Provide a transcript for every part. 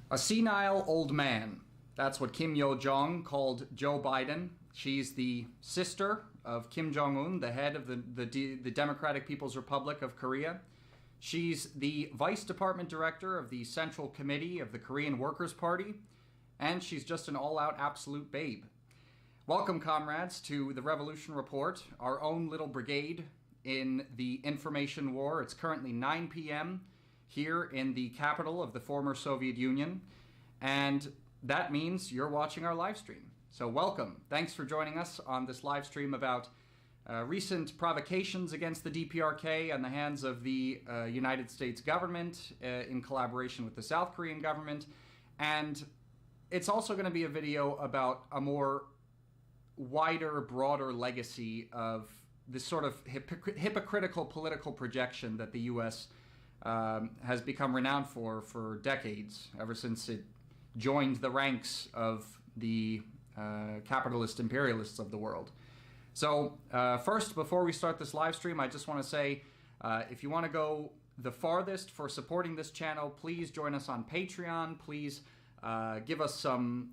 A senile old man. That's what Kim Yo-jong called Joe Biden. She's the sister of Kim Jong-un, the head of the Democratic People's Republic of Korea. She's the Vice Department Director of the Central Committee of the Korean Workers' Party, and she's just an all-out absolute babe. Welcome, comrades, to the Revolution Report, our own little brigade in the information war. It's currently 9 p.m. here in the capital of the former Soviet Union, and that means you're watching our live stream. So welcome. Thanks for joining us on this live stream about recent provocations against the DPRK on the hands of the United States government in collaboration with the South Korean government. And it's also going to be a video about a more wider, broader legacy of this sort of hypocritical political projection that the U.S. Has become renowned for decades, ever since it joined the ranks of the capitalist imperialists of the world. So first, before we start this live stream, I just want to say, if you want to go the farthest for supporting this channel, please join us on Patreon. Please give us some,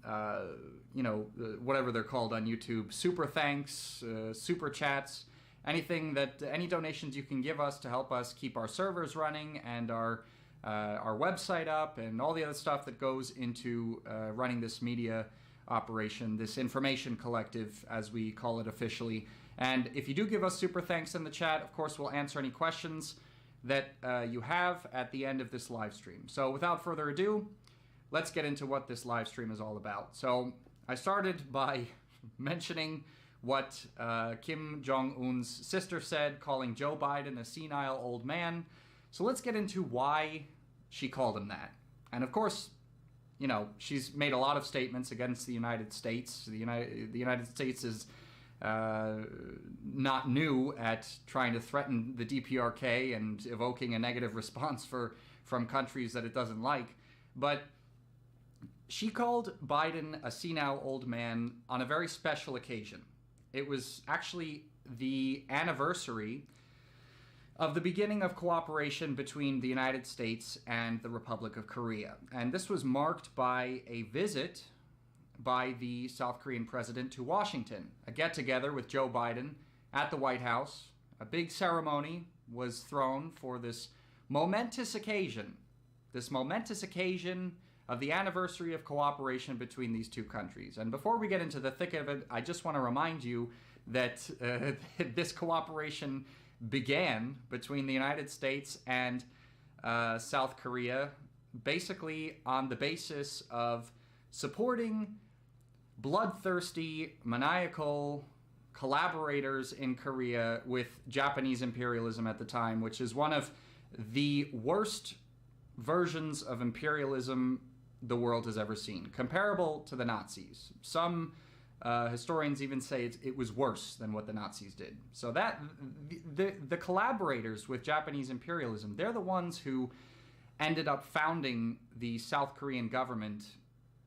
whatever they're called on YouTube, super thanks, super chats, any donations you can give us to help us keep our servers running and our website up and all the other stuff that goes into running this media operation, this information collective, as we call it officially. And if you do give us super thanks in the chat, of course, we'll answer any questions that you have at the end of this live stream. So without further ado, let's get into what this live stream is all about. So I started by mentioning what Kim Jong-un's sister said, calling Joe Biden a senile old man. So let's get into why she called him that. And of course, you know, she's made a lot of statements against the United States. The United States is not new at trying to threaten the DPRK and evoking a negative response from countries that it doesn't like. But she called Biden a senile old man on a very special occasion. It was actually the anniversary of the beginning of cooperation between the United States and the Republic of Korea. And this was marked by a visit by the South Korean president to Washington, a get-together with Joe Biden at the White House. A big ceremony was thrown for this momentous occasion of the anniversary of cooperation between these two countries. And before we get into the thick of it, I just want to remind you that this cooperation began between the United States and South Korea, basically on the basis of supporting bloodthirsty, maniacal collaborators in Korea with Japanese imperialism at the time, which is one of the worst versions of imperialism the world has ever seen, comparable to the Nazis. Some historians even say it was worse than what the Nazis did. So that the collaborators with Japanese imperialism, they're the ones who ended up founding the South Korean government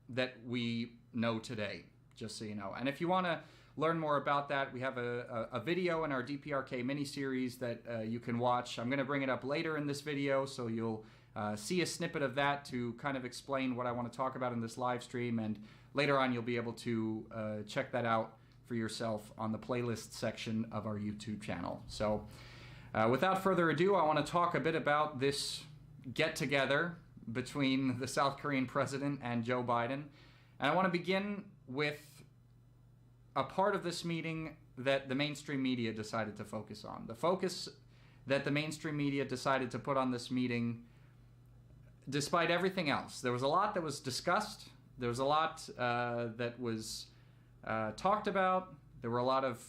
that we know today, just so you know. And if you want to learn more about that, we have a video in our DPRK miniseries that you can watch. I'm going to bring it up later in this video, so you'll see a snippet of that to kind of explain what I want to talk about in this live stream, and later on you'll be able to check that out for yourself on the playlist section of our YouTube channel. So without further ado, I want to talk a bit about this get-together between the South Korean president and Joe Biden. And I want to begin with a part of this meeting that the mainstream media decided to focus on. The focus that the mainstream media decided to put on this meeting, despite everything else. There was a lot that was discussed. There was a lot that was talked about. There were a lot of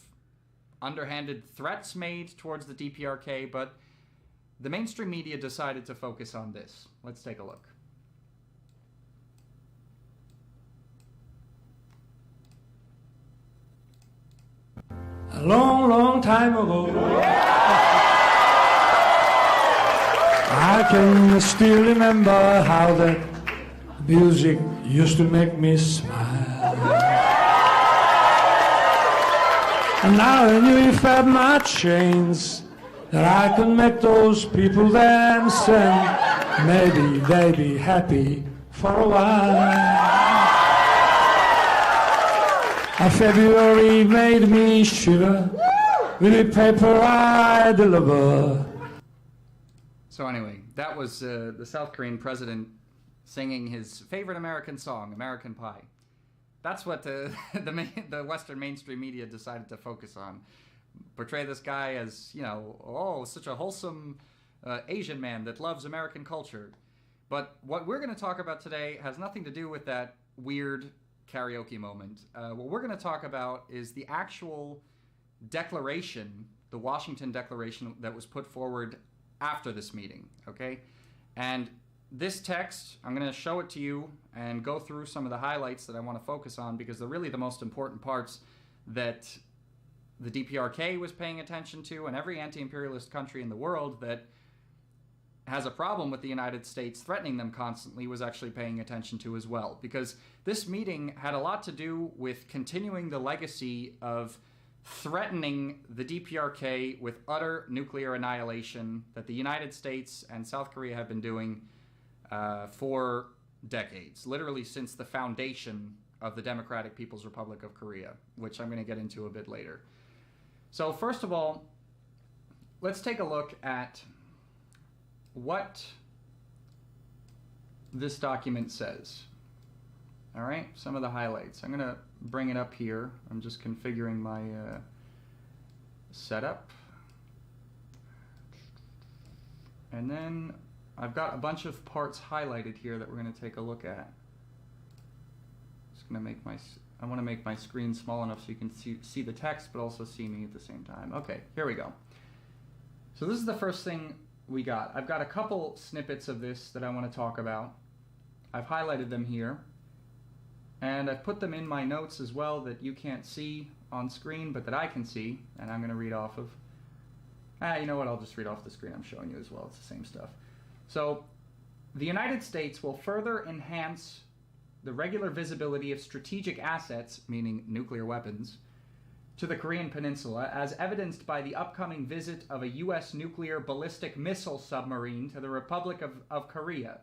underhanded threats made towards the DPRK, but the mainstream media decided to focus on this. Let's take a look. A long, long time ago, I can still remember how that music used to make me smile. And now I knew if I had my chains that I could make those people dance, and maybe they'd be happy for a while. A February made me shiver with the paper I deliver. So anyway, that was the South Korean president singing his favorite American song, American Pie. That's what the Western mainstream media decided to focus on. Portray this guy as, you know, oh, such a wholesome Asian man that loves American culture. But what we're going to talk about today has nothing to do with that weird karaoke moment. What we're going to talk about is the actual declaration, the Washington Declaration that was put forward after this meeting, okay? And this text, I'm going to show it to you and go through some of the highlights that I want to focus on because they're really the most important parts that the DPRK was paying attention to, and every anti-imperialist country in the world that has a problem with the United States threatening them constantly was actually paying attention to as well. Because this meeting had a lot to do with continuing the legacy of threatening the DPRK with utter nuclear annihilation that the United States and South Korea have been doing for decades, literally since the foundation of the Democratic People's Republic of Korea, which I'm going to get into a bit later. So first of all, let's take a look at what this document says. All right, some of the highlights. I'm going to bring it up here. I'm just configuring my setup. And then I've got a bunch of parts highlighted here that we're going to take a look at. Just going to make I want to make my screen small enough so you can see the text, but also see me at the same time. Okay, here we go. So this is the first thing we got. I've got a couple snippets of this that I want to talk about. I've highlighted them here. And I've put them in my notes as well that you can't see on screen, but that I can see, and I'm going to read off of. You know what? I'll just read off the screen I'm showing you as well. It's the same stuff. So, the United States will further enhance the regular visibility of strategic assets, meaning nuclear weapons, to the Korean Peninsula, as evidenced by the upcoming visit of a U.S. nuclear ballistic missile submarine to the Republic of Korea,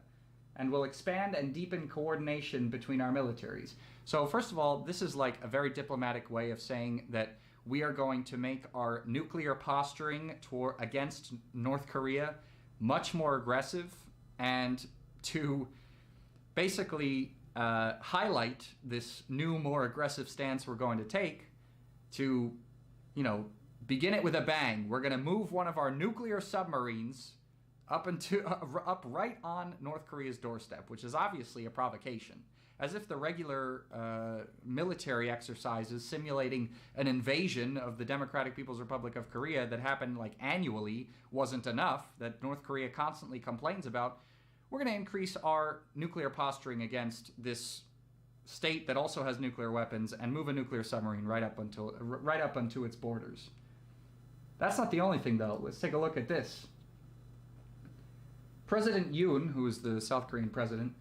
and will expand and deepen coordination between our militaries. So first of all, this is like a very diplomatic way of saying that we are going to make our nuclear posturing against North Korea much more aggressive, and to basically highlight this new, more aggressive stance we're going to take to, you know, begin it with a bang. We're going to move one of our nuclear submarines up right on North Korea's doorstep, which is obviously a provocation. As if the regular military exercises simulating an invasion of the Democratic People's Republic of Korea that happened like annually wasn't enough, that North Korea constantly complains about. We're going to increase our nuclear posturing against this state that also has nuclear weapons and move a nuclear submarine right up onto its borders. That's not the only thing, though. Let's take a look at this. President Yoon, who is the South Korean president,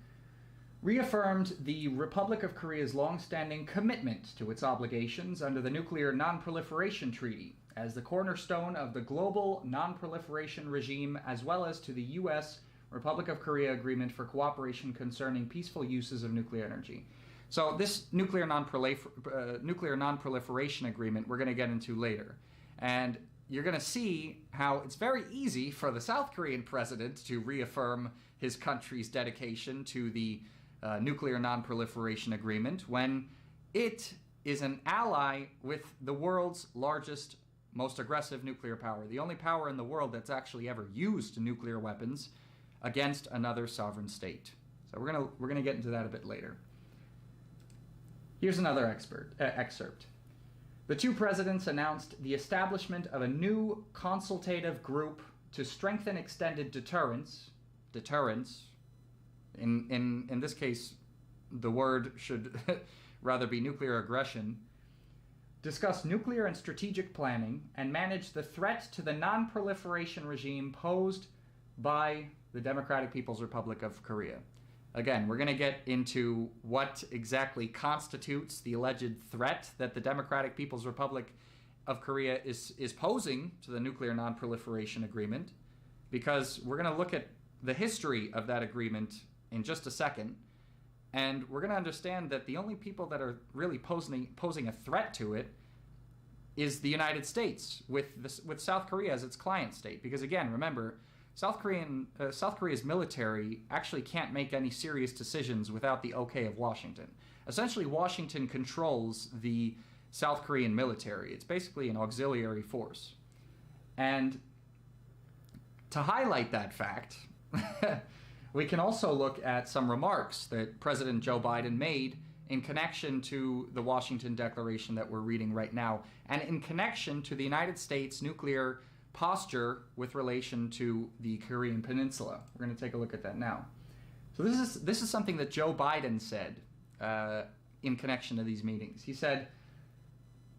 reaffirmed the Republic of Korea's long-standing commitment to its obligations under the Nuclear Non-Proliferation Treaty as the cornerstone of the global non-proliferation regime, as well as to the U.S. Republic of Korea Agreement for Cooperation Concerning Peaceful Uses of Nuclear Energy. So this Nuclear Non-Proliferation Agreement we're going to get into later. And you're going to see how it's very easy for the South Korean president to reaffirm his country's dedication to the Nuclear Non-Proliferation Agreement when it is an ally with the world's largest, most aggressive nuclear power, the only power in the world that's actually ever used nuclear weapons against another sovereign state. So we're gonna get into that a bit later. Here's another excerpt. The two presidents announced the establishment of a new consultative group to strengthen extended deterrence. In this case, the word should rather be nuclear aggression. Discuss nuclear and strategic planning and manage the threat to the non-proliferation regime posed by the Democratic People's Republic of Korea. Again, we're going to get into what exactly constitutes the alleged threat that the Democratic People's Republic of Korea is posing to the Nuclear Non-Proliferation Agreement, because we're going to look at the history of that agreement in just a second. And we're going to understand that the only people that are really posing a threat to it is the United States, with South Korea as its client state. Because again, remember, South Korea's military actually can't make any serious decisions without the okay of Washington. Essentially, Washington controls the South Korean military. It's basically an auxiliary force. And to highlight that fact, we can also look at some remarks that President Joe Biden made in connection to the Washington Declaration that we're reading right now, and in connection to the United States nuclear posture with relation to the Korean Peninsula. We're going to take a look at that now. So this is something that Joe Biden said in connection to these meetings. He said,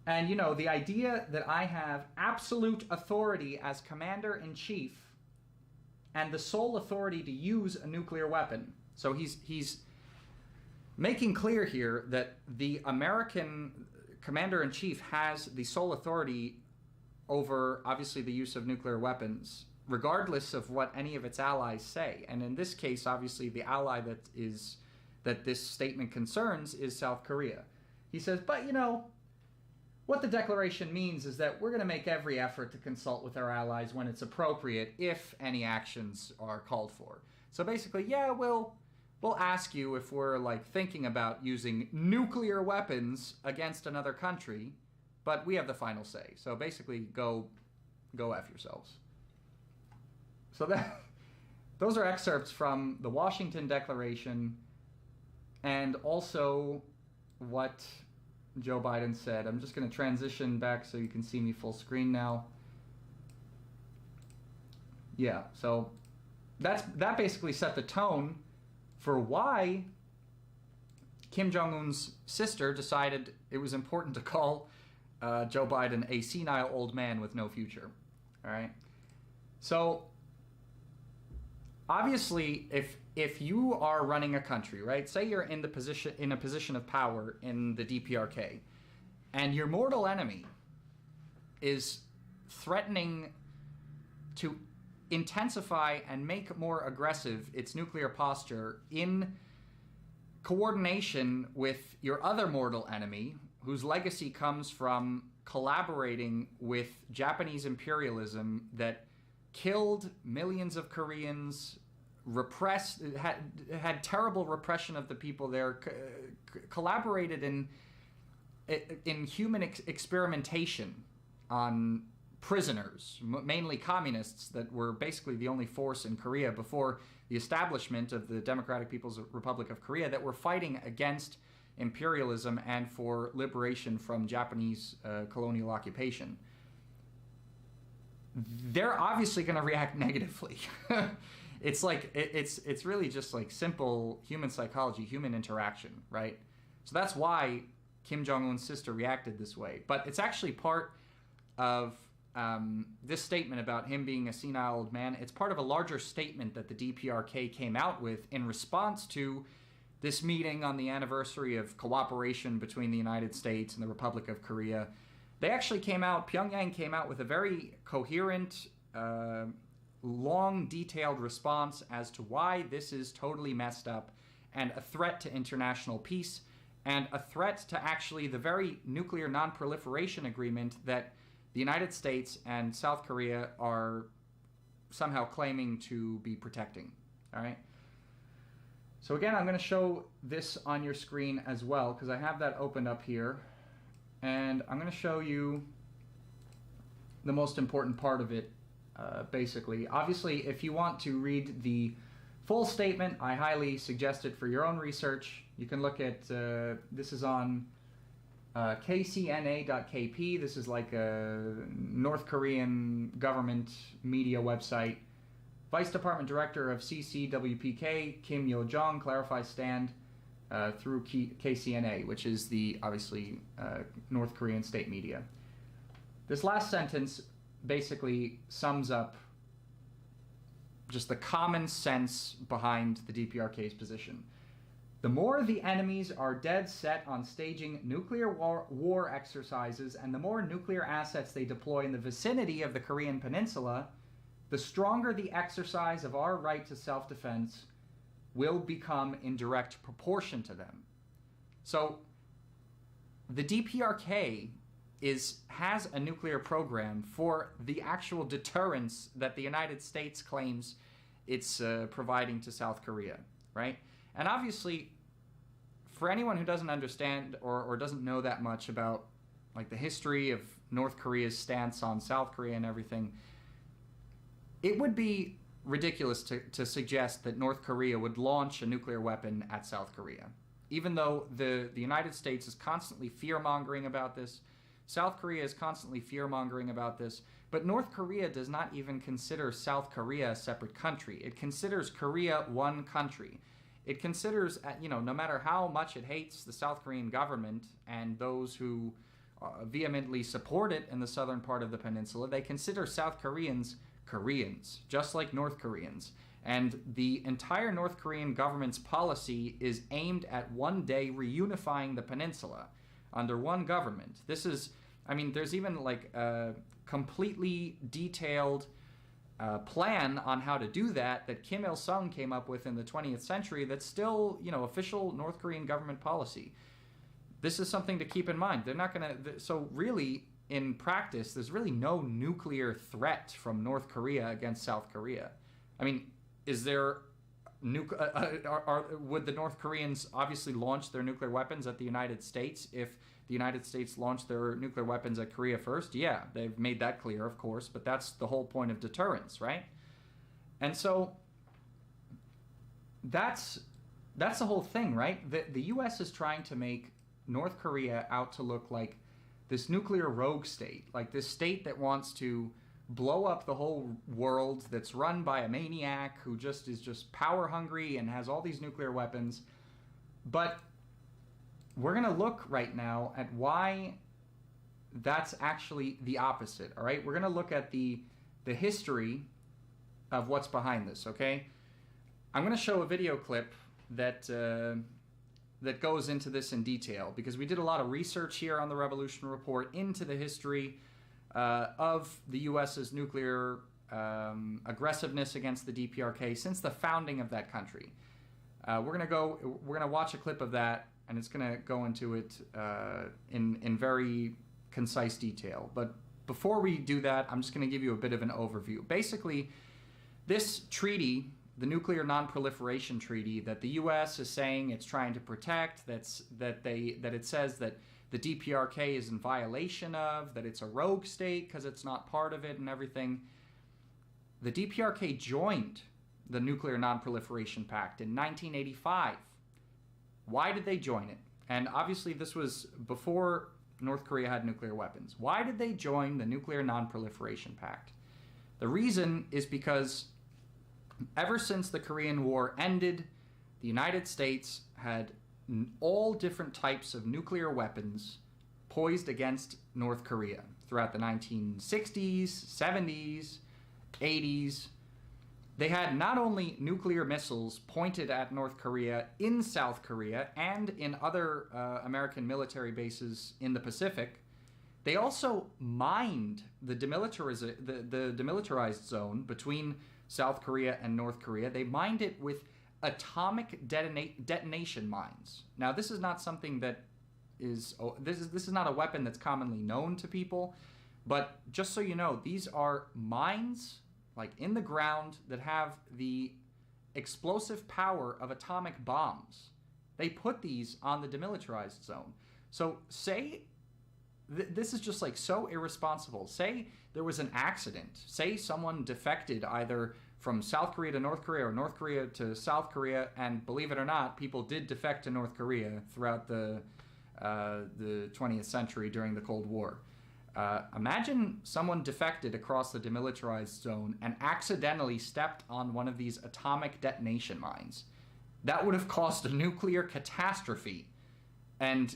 and you know, the idea that I have absolute authority as commander-in-chief and the sole authority to use a nuclear weapon. So he's making clear here that the American commander-in-chief has the sole authority over, obviously, the use of nuclear weapons, regardless of what any of its allies say. And in this case, obviously, the ally that this statement concerns is South Korea. He says, but you know, what the declaration means is that we're going to make every effort to consult with our allies when it's appropriate, if any actions are called for. So basically, yeah, we'll ask you if we're like thinking about using nuclear weapons against another country, but we have the final say. So basically, go F yourselves. So those are excerpts from the Washington Declaration and also what Joe Biden said. I'm just going to transition back so you can see me full screen now. Yeah, so that basically set the tone for why Kim Jong-un's sister decided it was important to call Joe Biden a senile old man with no future. All right. So obviously, if you are running a country, right? Say you're in a position of power in the DPRK, and your mortal enemy is threatening to intensify and make more aggressive its nuclear posture in coordination with your other mortal enemy, whose legacy comes from collaborating with Japanese imperialism that killed millions of Koreans, repressed, had terrible repression of the people there, collaborated in human experimentation on prisoners, mainly communists that were basically the only force in Korea before the establishment of the Democratic People's Republic of Korea, that were fighting against imperialism and for liberation from Japanese colonial occupation. They're obviously going to react negatively. It's like it's really just like simple human psychology, human interaction, right? So that's why Kim Jong-un's sister reacted this way. But it's actually part of this statement about him being a senile old man. It's part of a larger statement that the DPRK came out with in response to this meeting on the anniversary of cooperation between the United States and the Republic of Korea. They actually Pyongyang came out with a very coherent, long, detailed response as to why this is totally messed up and a threat to international peace and a threat to actually the very nuclear non-proliferation agreement that the United States and South Korea are somehow claiming to be protecting. All right. So again, I'm going to show this on your screen as well because I have that opened up here. And I'm going to show you the most important part of it, basically. Obviously, if you want to read the full statement, I highly suggest it for your own research. You can look at, this is on kcna.kp. This is like a North Korean government media website. Vice Department Director of CCWPK, Kim Yo-jong, clarifies stand through KCNA, which is the, obviously, North Korean state media. This last sentence basically sums up just the common sense behind the DPRK's position. The more the enemies are dead set on staging nuclear war exercises and the more nuclear assets they deploy in the vicinity of the Korean Peninsula, the stronger the exercise of our right to self-defense will become in direct proportion to them. So the DPRK has a nuclear program for the actual deterrence that the United States claims it's providing to South Korea, right? And obviously, for anyone who doesn't understand or doesn't know that much about like the history of North Korea's stance on South Korea and everything, it would be ridiculous to suggest that North Korea would launch a nuclear weapon at South Korea. Even though the United States is constantly fear-mongering about this, South Korea is constantly fear-mongering about this, but North Korea does not even consider South Korea a separate country. It considers Korea one country. It considers, no matter how much it hates the South Korean government and those who vehemently support it in the southern part of the peninsula, they consider South Koreans Koreans, just like North Koreans. And the entire North Korean government's policy is aimed at one day reunifying the peninsula under one government. This is, there's even like a completely detailed plan on how to do that Kim Il-sung came up with in the 20th century that's still, official North Korean government policy. This is something to keep in mind. They're not going to, so really, in practice, there's really no nuclear threat from North Korea against South Korea. Is there would the North Koreans obviously launch their nuclear weapons at the United States if the United States launched their nuclear weapons at Korea first? Yeah, they've made that clear, of course, but that's the whole point of deterrence, right? And so that's the whole thing, right? The U.S. is trying to make North Korea out to look like this nuclear rogue state, like this state that wants to blow up the whole world, that's run by a maniac who is just power hungry and has all these nuclear weapons. But we're going to look right now at why that's actually the opposite, all right? We're going to look at the history of what's behind this, okay? I'm going to show a video clip that goes into this in detail, because we did a lot of research here on the Revolution Report into the history of the U.S.'s nuclear aggressiveness against the DPRK since the founding of that country. We're gonna watch a clip of that, and it's gonna go into it in very concise detail. But before we do that, I'm just gonna give you a bit of an overview. Basically, this treaty, the Nuclear Non-Proliferation Treaty, that the U.S. is saying it's trying to protect, that it says that the DPRK is in violation of, that it's a rogue state because it's not part of it and everything. The DPRK joined the Nuclear Non-Proliferation Pact in 1985. Why did they join it? And obviously this was before North Korea had nuclear weapons. Why did they join the Nuclear Non-Proliferation Pact? The reason is because ever since the Korean War ended, the United States had all different types of nuclear weapons poised against North Korea throughout the 1960s, 70s, 80s. They had not only nuclear missiles pointed at North Korea in South Korea and in other American military bases in the Pacific, they also mined the demilitarized zone between South Korea and North Korea. They mined it with atomic detonation mines. Now, this is not something that is this is not a weapon that's commonly known to people, but just so you know, these are mines like in the ground that have the explosive power of atomic bombs. They put these on the demilitarized zone. So say this is just like so irresponsible. Say there was an accident. Say someone defected either from South Korea to North Korea or North Korea to South Korea, and believe it or not, people did defect to North Korea throughout the 20th century during the Cold War. Imagine someone defected across the demilitarized zone and accidentally stepped on one of these atomic detonation mines. That would have caused a nuclear catastrophe, and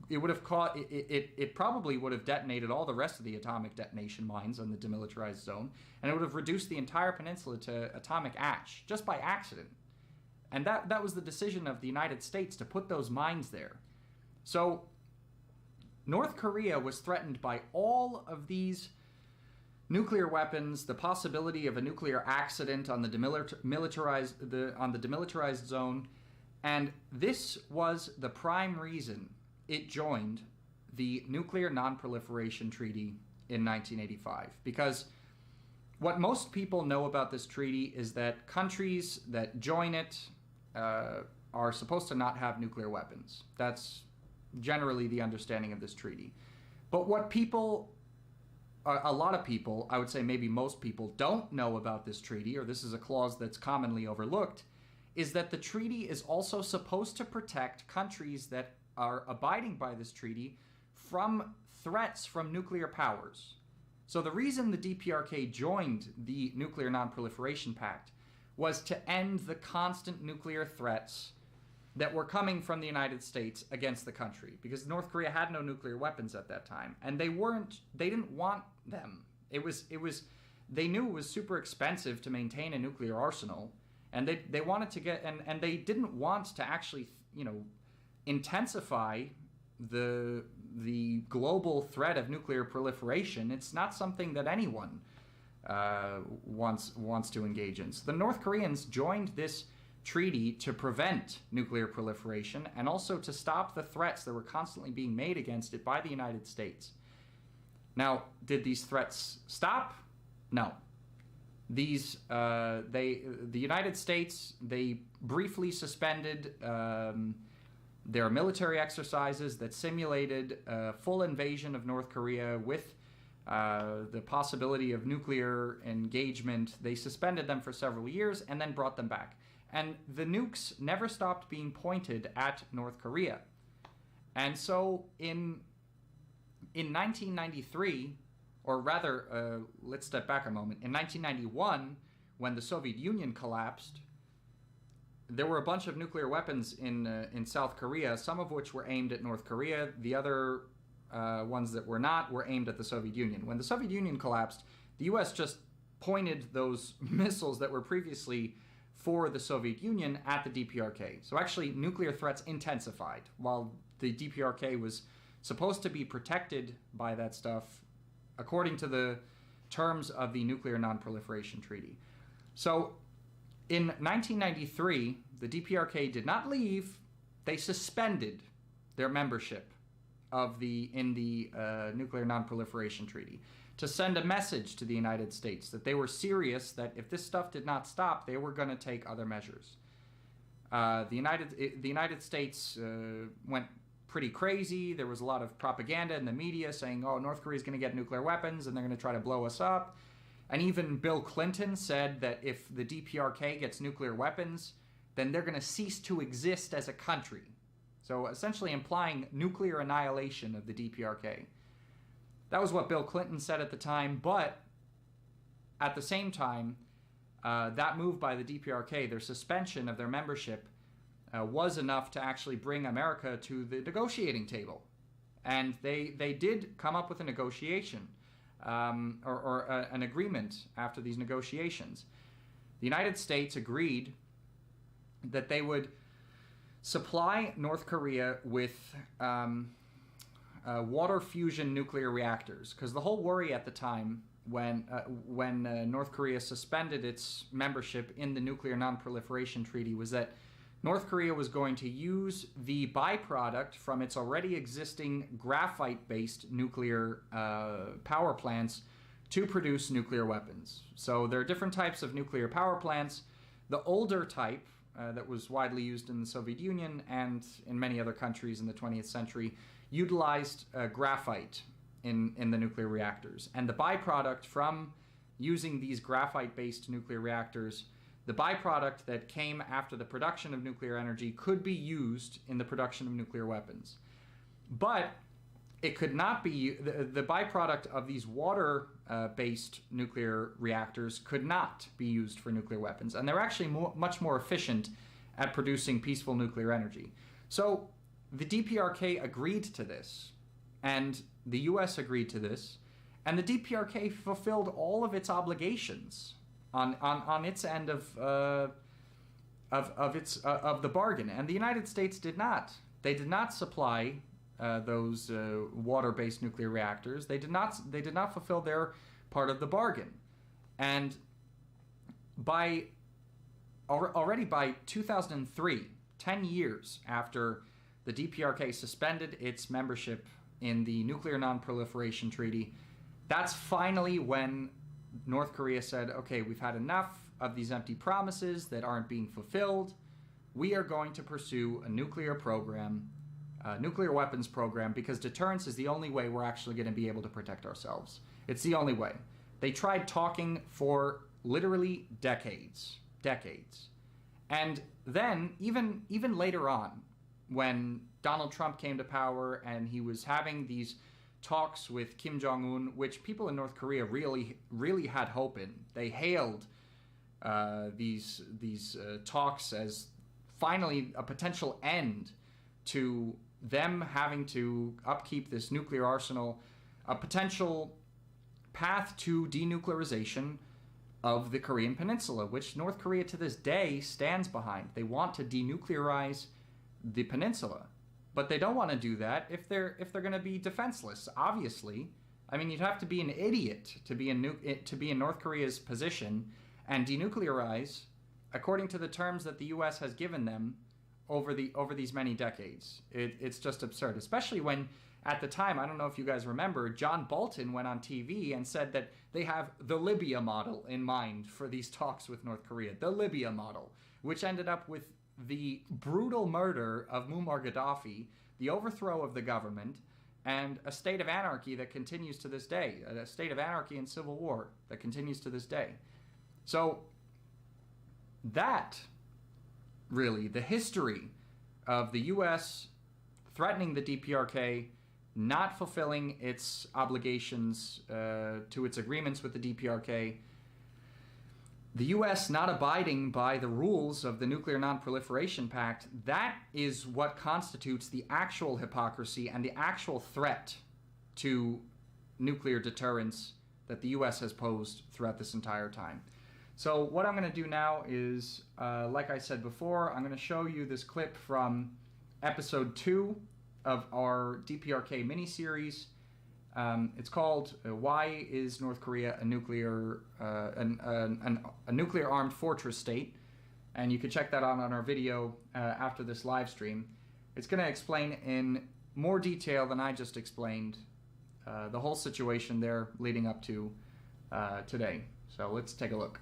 it would have it probably would have detonated all the rest of the atomic detonation mines on the demilitarized zone, and it would have reduced the entire peninsula to atomic ash just by accident. And that was the decision of the United States to put those mines there. So North Korea was threatened by all of these nuclear weapons, the possibility of a nuclear accident on the demilitarized zone, and this was the prime reason it joined the Nuclear Non-Proliferation Treaty in 1985. Because what most people know about this treaty is that countries that join it are supposed to not have nuclear weapons. That's generally the understanding of this treaty. But what people, a lot of people, I would say maybe most people, don't know about this treaty, or this is a clause that's commonly overlooked, is that the treaty is also supposed to protect countries that are abiding by this treaty from threats from nuclear powers. So the reason the DPRK joined the Nuclear Non-Proliferation Pact was to end the constant nuclear threats that were coming from the United States against the country, because North Korea had no nuclear weapons at that time, and they didn't want them. They knew it was super expensive to maintain a nuclear arsenal, and they wanted to get, and they didn't want to actually, intensify the global threat of nuclear proliferation. It's not something that anyone wants to engage in. So the North Koreans joined this treaty to prevent nuclear proliferation and also to stop the threats that were constantly being made against it by the United States. Now, did these threats stop? No. The United States, they briefly suspended their military exercises that simulated a full invasion of North Korea with the possibility of nuclear engagement. They suspended them for several years and then brought them back. And the nukes never stopped being pointed at North Korea. And so in 1993, or rather, let's step back a moment. In 1991, when the Soviet Union collapsed, there were a bunch of nuclear weapons in South Korea, some of which were aimed at North Korea. The other ones that were not were aimed at the Soviet Union. When the Soviet Union collapsed, the U.S. just pointed those missiles that were previously for the Soviet Union at the DPRK. So actually, nuclear threats intensified. While the DPRK was supposed to be protected by that stuff, according to the terms of the Nuclear Non-Proliferation Treaty. So in 1993, the DPRK did not leave. They suspended their membership in the Nuclear Non-Proliferation Treaty to send a message to the United States that they were serious, that if this stuff did not stop, they were going to take other measures. The United States went pretty crazy. There was a lot of propaganda in the media saying, oh, North Korea is going to get nuclear weapons and they're going to try to blow us up. And even Bill Clinton said that if the DPRK gets nuclear weapons, then they're going to cease to exist as a country. So essentially implying nuclear annihilation of the DPRK. That was what Bill Clinton said at the time, but at the same time, that move by the DPRK, their suspension of their membership, was enough to actually bring America to the negotiating table. And they did come up with a negotiation, or an agreement after these negotiations. The United States agreed that they would supply North Korea with water fusion nuclear reactors, because the whole worry at the time when North Korea suspended its membership in the Nuclear Non-Proliferation Treaty was that North Korea was going to use the byproduct from its already existing graphite-based nuclear power plants to produce nuclear weapons. So there are different types of nuclear power plants. The older type that was widely used in the Soviet Union and in many other countries in the 20th century utilized graphite in the nuclear reactors. And the byproduct from using these graphite-based nuclear reactors, the byproduct that came after the production of nuclear energy could be used in the production of nuclear weapons. But it could not be, the byproduct of these water-based nuclear reactors could not be used for nuclear weapons. And they're actually much more efficient at producing peaceful nuclear energy. So the DPRK agreed to this, and the US agreed to this, and the DPRK fulfilled all of its obligations on its end of the bargain, and the United States did not. They did not supply those water-based nuclear reactors. They did not fulfill their part of the bargain. And already by 2003, 10 years after the DPRK suspended its membership in the Nuclear Non-Proliferation Treaty, that's finally when North Korea said, okay, we've had enough of these empty promises that aren't being fulfilled. We are going to pursue a nuclear program, a nuclear weapons program, because deterrence is the only way we're actually going to be able to protect ourselves. It's the only way. They tried talking for literally decades. And then, even later on, when Donald Trump came to power and he was having these talks with Kim Jong-un, which people in North Korea really had hope in. They hailed these talks as finally a potential end to them having to upkeep this nuclear arsenal, a potential path to denuclearization of the Korean Peninsula, which North Korea to this day stands behind. They want to denuclearize the peninsula, but they don't want to do that if they're going to be defenseless. Obviously, I mean, you'd have to be an idiot to be in North Korea's position and denuclearize according to the terms that the U.S. has given them over these many decades. It's just absurd, especially when at the time, I don't know if you guys remember, John Bolton went on TV and said that they have the Libya model in mind for these talks with North Korea. The Libya model, which ended up with the brutal murder of Muammar Gaddafi, the overthrow of the government, and a state of anarchy that continues to this day, a state of anarchy and civil war that continues to this day. So that, really, the history of the U.S. threatening the DPRK, not fulfilling its obligations to its agreements with the DPRK, the U.S. not abiding by the rules of the Nuclear Non-Proliferation Pact, that is what constitutes the actual hypocrisy and the actual threat to nuclear deterrence that the U.S. has posed throughout this entire time. So what I'm going to do now is, like I said before, I'm going to show you this clip from episode 2 of our DPRK miniseries. It's called "Why is North Korea a nuclear armed fortress state?" And you can check that out on our video after this live stream. It's going to explain in more detail than I just explained the whole situation there leading up to today. So let's take a look.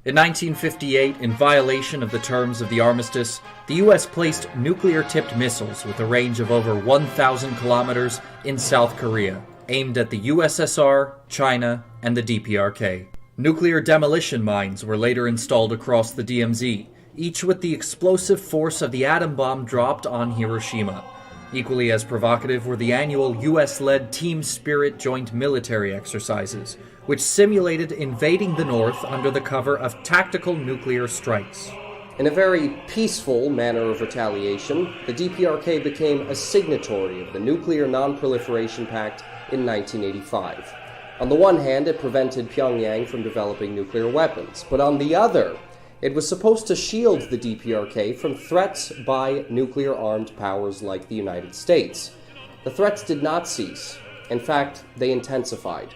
In 1958, in violation of the terms of the armistice, the U.S. placed nuclear-tipped missiles with a range of over 1,000 kilometers in South Korea, aimed at the USSR, China, and the DPRK. Nuclear demolition mines were later installed across the DMZ, each with the explosive force of the atom bomb dropped on Hiroshima. Equally as provocative were the annual U.S.-led Team Spirit joint military exercises, which simulated invading the North under the cover of tactical nuclear strikes. In a very peaceful manner of retaliation, the DPRK became a signatory of the Nuclear Non-Proliferation Pact in 1985. On the one hand, it prevented Pyongyang from developing nuclear weapons, but on the other, it was supposed to shield the DPRK from threats by nuclear-armed powers like the United States. The threats did not cease. In fact, they intensified.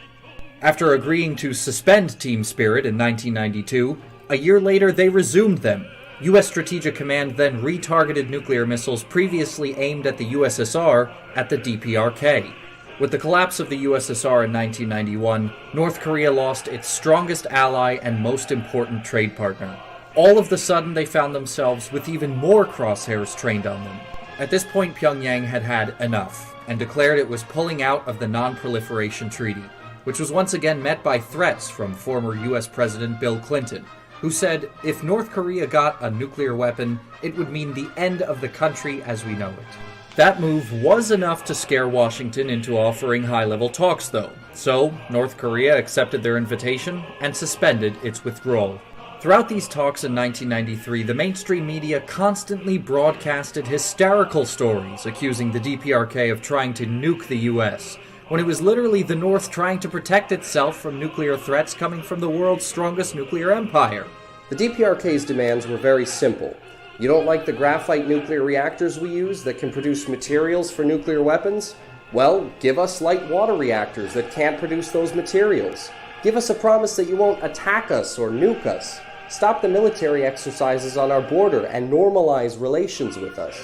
After agreeing to suspend Team Spirit in 1992, a year later they resumed them. U.S. Strategic Command then retargeted nuclear missiles previously aimed at the USSR at the DPRK. With the collapse of the USSR in 1991, North Korea lost its strongest ally and most important trade partner. All of the sudden, they found themselves with even more crosshairs trained on them. At this point, Pyongyang had had enough, and declared it was pulling out of the Non-Proliferation Treaty, which was once again met by threats from former U.S. President Bill Clinton, who said if North Korea got a nuclear weapon, it would mean the end of the country as we know it. That move was enough to scare Washington into offering high-level talks, though, so North Korea accepted their invitation and suspended its withdrawal. Throughout these talks in 1993, the mainstream media constantly broadcasted hysterical stories accusing the DPRK of trying to nuke the U.S., when it was literally the North trying to protect itself from nuclear threats coming from the world's strongest nuclear empire. The DPRK's demands were very simple. You don't like the graphite nuclear reactors we use that can produce materials for nuclear weapons? Well, give us light water reactors that can't produce those materials. Give us a promise that you won't attack us or nuke us. Stop the military exercises on our border and normalize relations with us.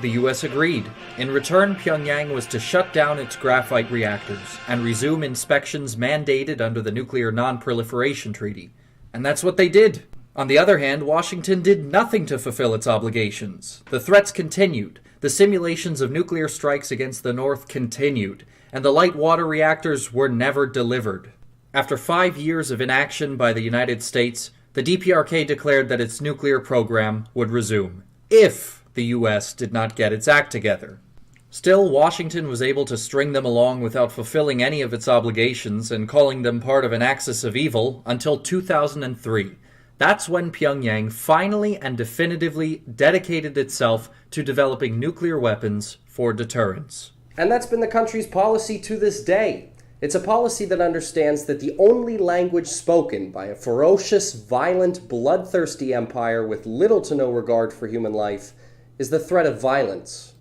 The US agreed. In return, Pyongyang was to shut down its graphite reactors and resume inspections mandated under the Nuclear Non-Proliferation Treaty. And that's what they did. On the other hand, Washington did nothing to fulfill its obligations. The threats continued. The simulations of nuclear strikes against the North continued. And the light water reactors were never delivered. After 5 years of inaction by the United States, the DPRK declared that its nuclear program would resume, if the US did not get its act together. Still, Washington was able to string them along without fulfilling any of its obligations and calling them part of an axis of evil until 2003. That's when Pyongyang finally and definitively dedicated itself to developing nuclear weapons for deterrence. And that's been the country's policy to this day. It's a policy that understands that the only language spoken by a ferocious, violent, bloodthirsty empire with little to no regard for human life is the threat of violence.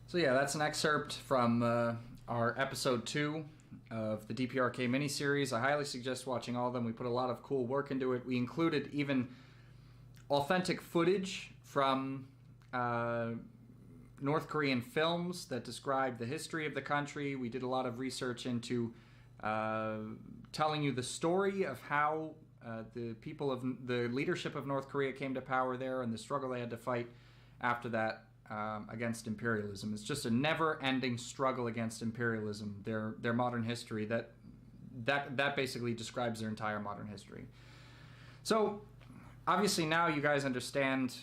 So yeah, that's an excerpt from our episode 2 of the DPRK miniseries. I highly suggest watching all of them. We put a lot of cool work into it. We included even authentic footage from North Korean films that describe the history of the country. We did a lot of research into telling you the story of how the leadership of North Korea came to power there and the struggle they had to fight after that against imperialism. It's just a never-ending struggle against imperialism. Their modern history that basically describes their entire modern history. So obviously now you guys understand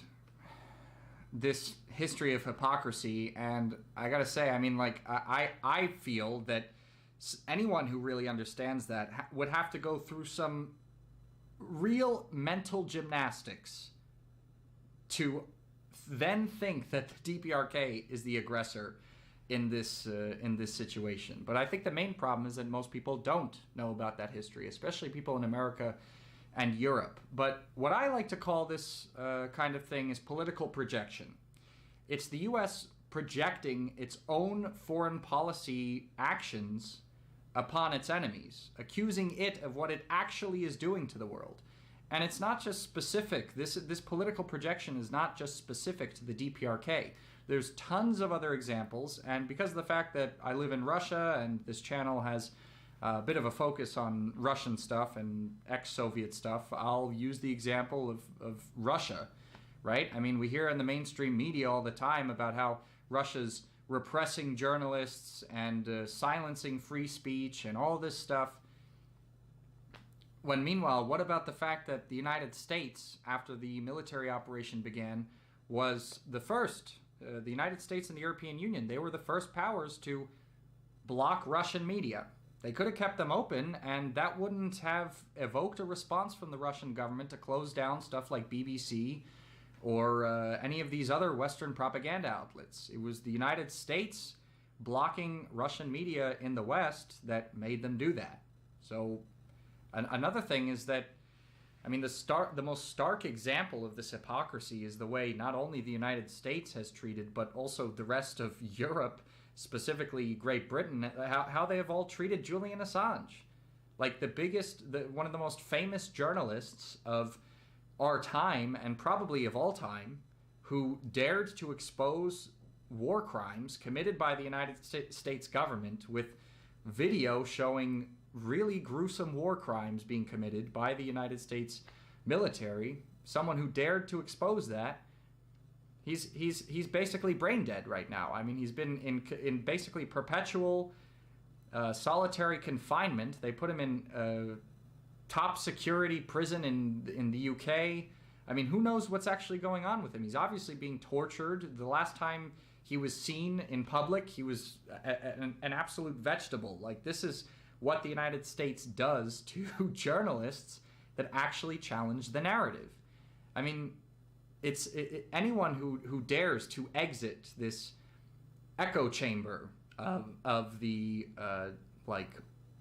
this history of hypocrisy, and I gotta say, I mean, like, I feel that anyone who really understands that would have to go through some real mental gymnastics to then think that the DPRK is the aggressor in this situation. But I think the main problem is that most people don't know about that history, especially people in America and Europe. But what I like to call this kind of thing is political projection. It's the U.S. projecting its own foreign policy actions upon its enemies, accusing it of what it actually is doing to the world. And it's not just specific. This political projection is not just specific to the DPRK. There's tons of other examples, and because of the fact that I live in Russia and this channel has a bit of a focus on Russian stuff and ex-Soviet stuff, I'll use the example of Russia, right? I mean, we hear in the mainstream media all the time about how Russia's repressing journalists and silencing free speech and all this stuff. When meanwhile, what about the fact that the United States, after the military operation began, was the first, the United States and the European Union, they were the first powers to block Russian media. They could have kept them open, and that wouldn't have evoked a response from the Russian government to close down stuff like BBC or any of these other Western propaganda outlets. It was the United States blocking Russian media in the West that made them do that. So another thing is that, I mean, the most stark example of this hypocrisy is the way not only the United States has treated, but also the rest of Europe, specifically Great Britain, how they have all treated Julian Assange. Like one of the most famous journalists of our time, and probably of all time, who dared to expose war crimes committed by the United States government with video showing really gruesome war crimes being committed by the United States military. Someone who dared to expose that, he's basically brain dead right now. I mean, he's been in basically perpetual solitary confinement. They put him in top security prison in the UK. I mean, who knows what's actually going on with him? He's obviously being tortured. The last time he was seen in public, he was an absolute vegetable. Like, this is what the United States does to journalists that actually challenge the narrative. I mean, anyone who dares to exit this echo chamber of the like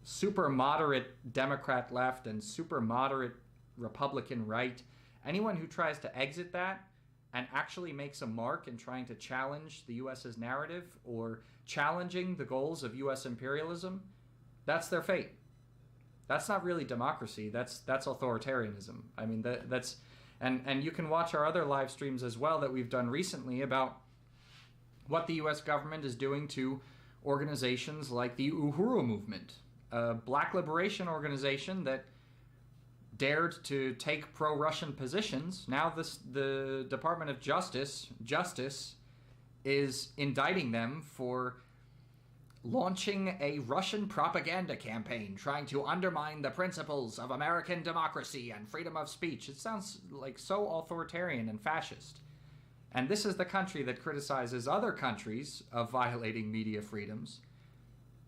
super moderate Democrat left and super moderate Republican right, anyone who tries to exit that and actually makes a mark in trying to challenge the US's narrative or challenging the goals of US imperialism, that's their fate. That's not really democracy. That's authoritarianism. I mean, that's and you can watch our other live streams as well that we've done recently about what the US government is doing to organizations like the Uhuru movement, a black liberation organization that dared to take pro-Russian positions. Now the Department of Justice is indicting them for launching a Russian propaganda campaign trying to undermine the principles of American democracy and freedom of speech. It sounds like so authoritarian and fascist. And this is the country that criticizes other countries of violating media freedoms.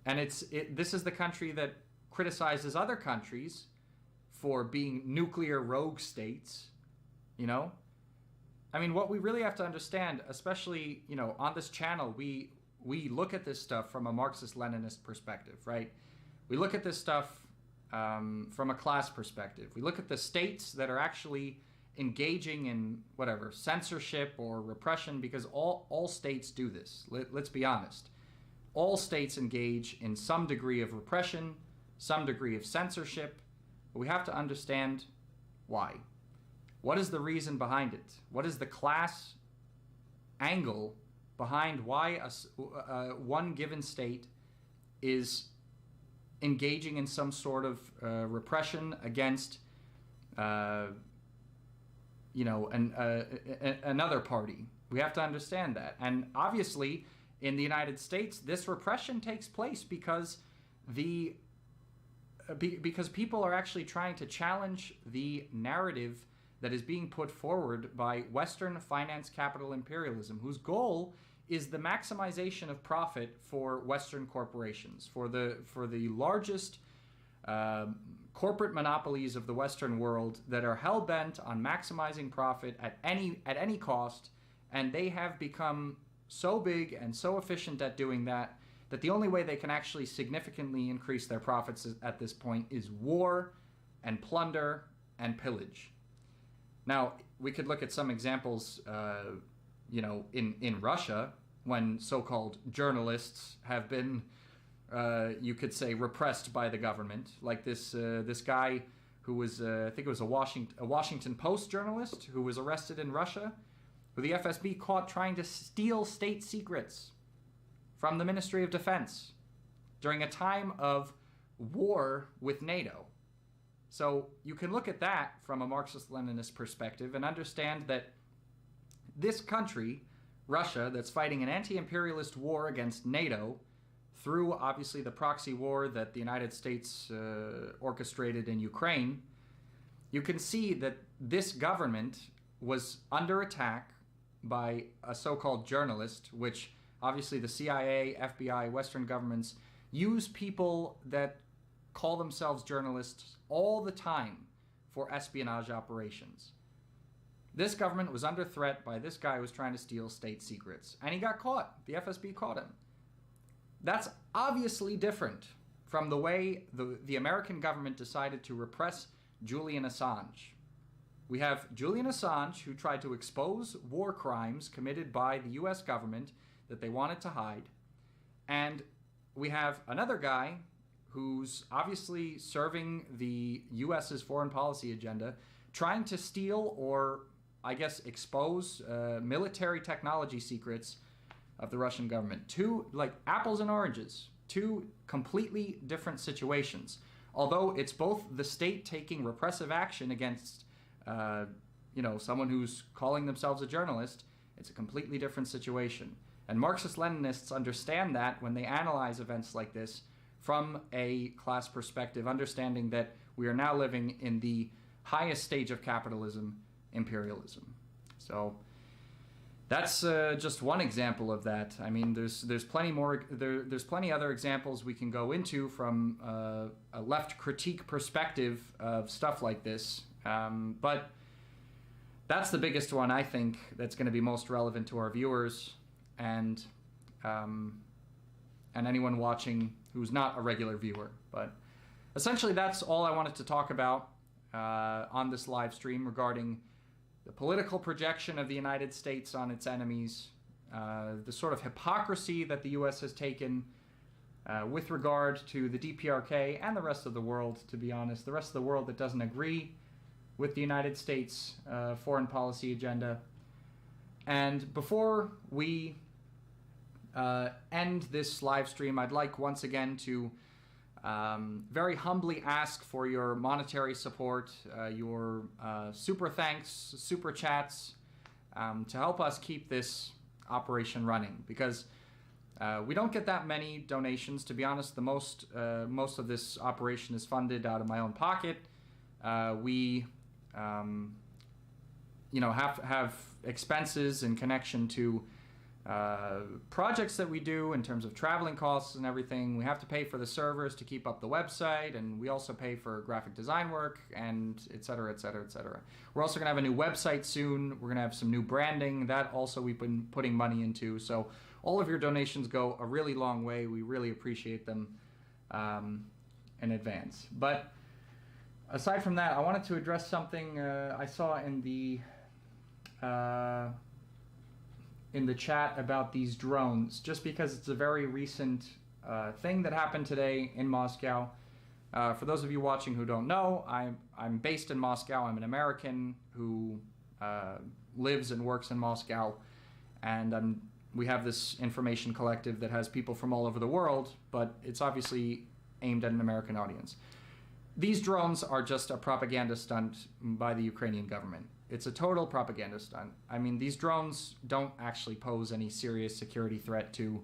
And this is the country that criticizes other countries for being nuclear rogue states, you know? I mean, what we really have to understand, especially, you know, on this channel, we look at this stuff from a Marxist-Leninist perspective, right? We look at this stuff from a class perspective. We look at the states that are actually engaging in whatever, censorship or repression, because all states do this. Let's be honest. All states engage in some degree of repression, some degree of censorship, but we have to understand why. What is the reason behind it? What is the class angle behind why one given state is engaging in some sort of repression against, you know, another party? We have to understand that. And obviously, in the United States, this repression takes place because because people are actually trying to challenge the narrative that is being put forward by Western finance capital imperialism, whose goal is the maximization of profit for Western corporations, for the largest corporate monopolies of the Western world that are hell-bent on maximizing profit at any cost, and they have become so big and so efficient at doing that the only way they can actually significantly increase their profits at this point is war and plunder and pillage. Now, we could look at some examples, you know, in Russia, when so-called journalists have been, you could say, repressed by the government, like this guy who was, I think it was a Washington Post journalist who was arrested in Russia, who the FSB caught trying to steal state secrets from the Ministry of Defense during a time of war with NATO. So you can look at that from a Marxist-Leninist perspective and understand that this country, Russia, that's fighting an anti-imperialist war against NATO through, obviously, the proxy war that the United States orchestrated in Ukraine, you can see that this government was under attack by a so-called journalist, which obviously the CIA, FBI, Western governments use people that call themselves journalists all the time for espionage operations. This government was under threat by this guy who was trying to steal state secrets, and he got caught. The FSB caught him. That's obviously different from the way the American government decided to repress Julian Assange. We have Julian Assange, who tried to expose war crimes committed by the US government that they wanted to hide. And we have another guy who's obviously serving the US's foreign policy agenda, trying to steal or, I guess, expose military technology secrets of the Russian government. Two, like apples and oranges, two completely different situations. Although it's both the state taking repressive action against, you know, someone who's calling themselves a journalist, it's a completely different situation. And Marxist-Leninists understand that when they analyze events like this from a class perspective, understanding that we are now living in the highest stage of capitalism, imperialism. So that's just one example of that. I mean, there's plenty more. There's plenty other examples we can go into from a left critique perspective of stuff like this. But that's the biggest one, I think, that's going to be most relevant to our viewers and anyone watching who's not a regular viewer. But essentially, that's all I wanted to talk about on this live stream regarding the political projection of the United States on its enemies, the sort of hypocrisy that the U.S. has taken with regard to the DPRK and the rest of the world, to be honest, the rest of the world that doesn't agree with the United States foreign policy agenda. And before we end this live stream, I'd like once again to very humbly ask for your monetary support, your super thanks, super chats, to help us keep this operation running, because we don't get that many donations. To be honest, the most of this operation is funded out of my own pocket. We have expenses in connection to projects that we do in terms of traveling costs and everything. We have to pay for the servers to keep up the website, and we also pay for graphic design work, and et cetera, et cetera, et cetera. We're also going to have a new website soon. We're going to have some new branding. That also we've been putting money into. So all of your donations go a really long way. We really appreciate them in advance. But aside from that, I wanted to address something I saw in the chat about these drones, just because it's a very recent thing that happened today in Moscow. For those of you watching who don't know, I'm based in Moscow. I'm an American who lives and works in Moscow, and we have this information collective that has people from all over the world, but it's obviously aimed at an American audience. These drones are just a propaganda stunt by the Ukrainian government. It's a total propaganda stunt. I mean, these drones don't actually pose any serious security threat to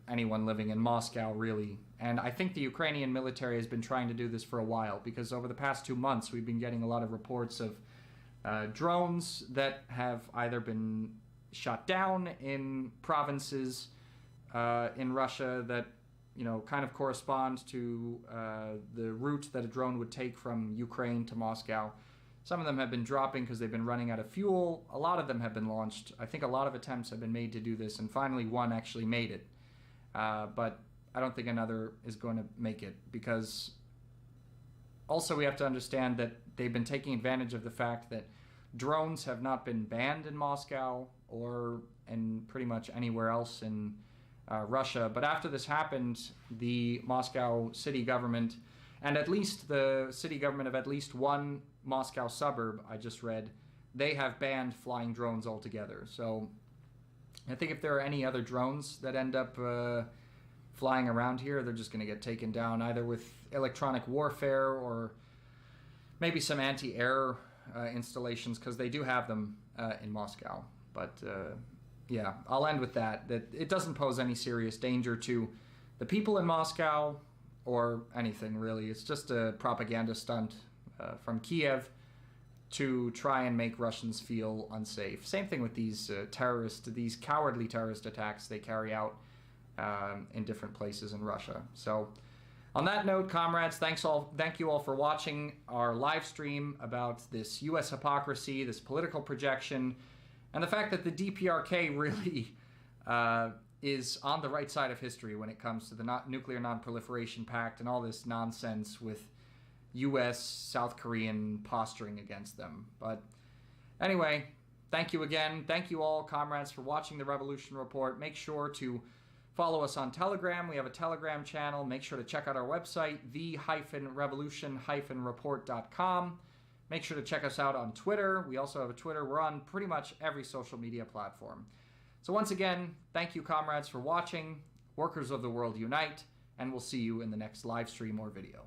anyone living in Moscow, really. And I think the Ukrainian military has been trying to do this for a while, because over the past 2 months, we've been getting a lot of reports of drones that have either been shot down in provinces in Russia that kind of correspond to the route that a drone would take from Ukraine to Moscow. Some of them have been dropping because they've been running out of fuel. A lot of them have been launched. I think a lot of attempts have been made to do this, and finally one actually made it. But I don't think another is going to make it, because also we have to understand that they've been taking advantage of the fact that drones have not been banned in Moscow or in pretty much anywhere else in Russia. But after this happened, the Moscow city government, and at least the city government of at least one Moscow suburb, I just read, they have banned flying drones altogether. So I think if there are any other drones that end up flying around here, they're just going to get taken down, either with electronic warfare or maybe some anti-air installations, because they do have them in Moscow. But yeah, I'll end with that it doesn't pose any serious danger to the people in Moscow or anything, really. It's just a propaganda stunt from Kiev to try and make Russians feel unsafe. Same thing with these these cowardly terrorist attacks they carry out in different places in Russia. So on that note, comrades, thank you all for watching our live stream about this U.S. hypocrisy, this political projection, and the fact that the DPRK really is on the right side of history when it comes to the Nuclear Non-Proliferation Pact and all this nonsense with U.S., South Korean posturing against them. But anyway, thank you again. Thank you all, comrades, for watching The Revolution Report. Make sure to follow us on Telegram. We have a Telegram channel. Make sure to check out our website, the-revolution-report.com. Make sure to check us out on Twitter. We also have a Twitter. We're on pretty much every social media platform. So once again, thank you, comrades, for watching. Workers of the world unite, and we'll see you in the next live stream or video.